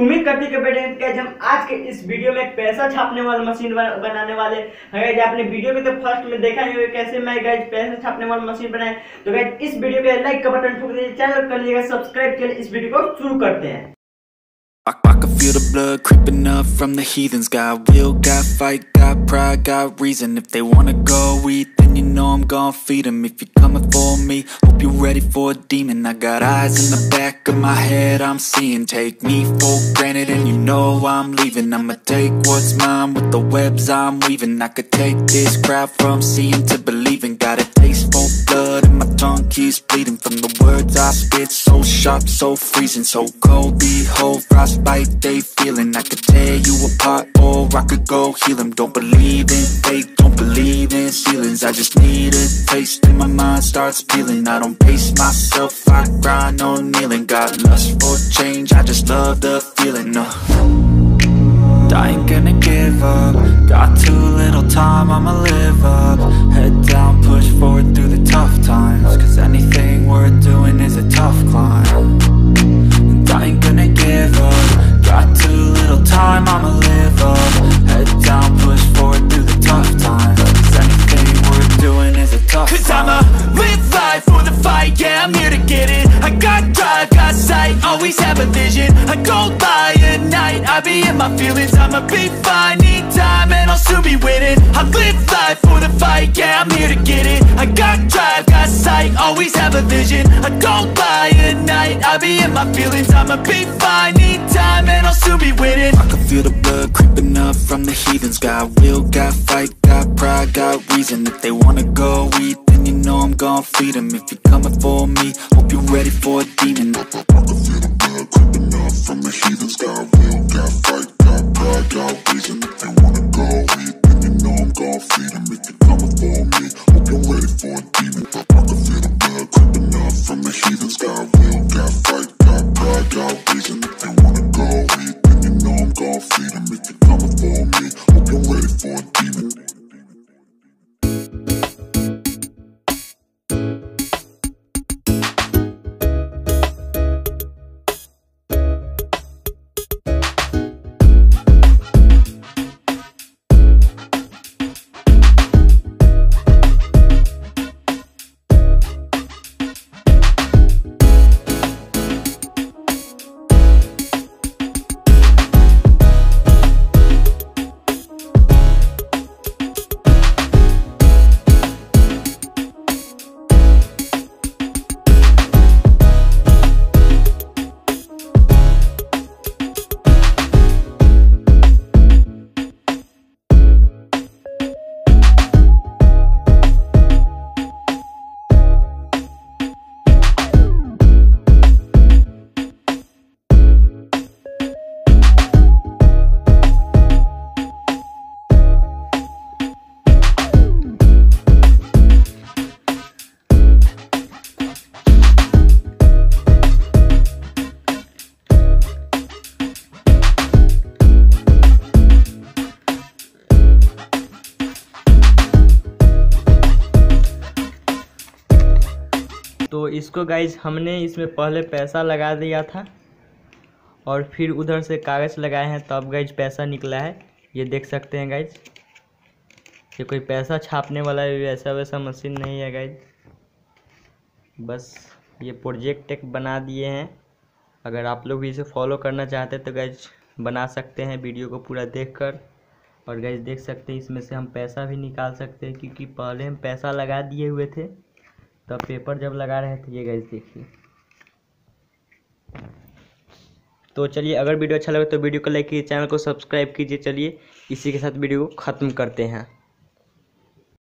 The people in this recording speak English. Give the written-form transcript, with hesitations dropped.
उम्मीद करती है कि बेटे हम आज के इस वीडियो में एक पैसा छापने वाला मशीन बनाने वाले हैं। आपने वीडियो में तो फर्स्ट में देखा ही होगा कैसे मैं गाइस पैसा छापने वाला मशीन बनाए। तो गाइस इस वीडियो पे लाइक का बटन ठोक दीजिए, चैनल कर लीजिएगा सब्सक्राइब। चलिए इस वीडियो को शुरू करते हैं। I can feel the blood creeping up from the heathens. Got will, got fight, got pride, got reason. If they wanna go eat, then you know I'm gon' feed them. If you're coming for me, hope you're ready for a demon. I got eyes in the back of my head, I'm seeing. Take me for granted and you know I'm leaving. I'ma take what's mine with the webs I'm weaving. I could take this crowd from seeing to believing. Got a taste for blood and my tongue keeps bleeding. From the words I spit, so sharp, so freezing. So cold, behold, frostbite they feeling. I could tear you apart or I could go heal them. Don't believe in fate, don't believe in ceilings. I just need a taste and my mind starts peeling. I don't pace myself, I grind on kneeling. Got lust for change, I just love the feeling. I ain't gonna give up. Got too little time, I'ma live up. Head down, push forward through the tough times. Cause anything worth doing is a tough climb. And I ain't gonna give up. Got too little time, I'ma live up. Head down, push forward through the tough times. Cause anything worth doing is a tough climb. Cause I'ma live life for the fight, yeah, I'm here to get it. I got drive, got sight, always have a vision. I go by at night, I be in my feelings. I'ma be fine, need time, and I'll soon be winning. I live life for the fight, yeah, I'm here to get it. I got drive, got sight, always have a vision. I go by at night, I be in my feelings. I'ma be fine, need time, and I'll soon be winning. I can feel the blood creeping up from the heathens. Got will, got fight, got pride, got reason. If they wanna go eat, then you know I'm gon' feed them. If you're coming for me, hope you're ready for a demon. I can feel the blood creeping up from the heathens. Got will, got fight, got pride, got reason. If they wanna go eat, then you know I'm gon' feed them. If you're coming for me, hope you're ready for a demon. I can feel the blood creeping up from the heathens. Got will, got fight, got pride, got reason. If they wanna go eat, then you know I'm gon' feed them. If you're coming for me, hope you're ready for a demon. तो इसको guys हमने इसमें पहले पैसा लगा दिया था और फिर उधर से कागज़ लगाए हैं, तब गाइज पैसा निकला है। ये देख सकते हैं गाइज, ये कोई पैसा छापने वाला ऐसा वैसा मशीन नहीं है गाइज, बस ये प्रोजेक्ट एक बना दिए हैं। अगर आप लोग भी इसे फॉलो करना चाहते हैं तो गाइज बना सकते हैं वीडियो को पूरा देखकर। और गाइज देख सकते हैं इसमें से हम पैसा भी निकाल सकते हैं, क्योंकि पहले हम पैसा लगा दिए हुए थे, तब पेपर जब लगा रहे थे। ये गाइस देखिए। तो चलिए, अगर वीडियो अच्छा लगे तो वीडियो को लाइक कीजिए, चैनल को सब्सक्राइब कीजिए। चलिए इसी के साथ वीडियो को ख़त्म करते हैं।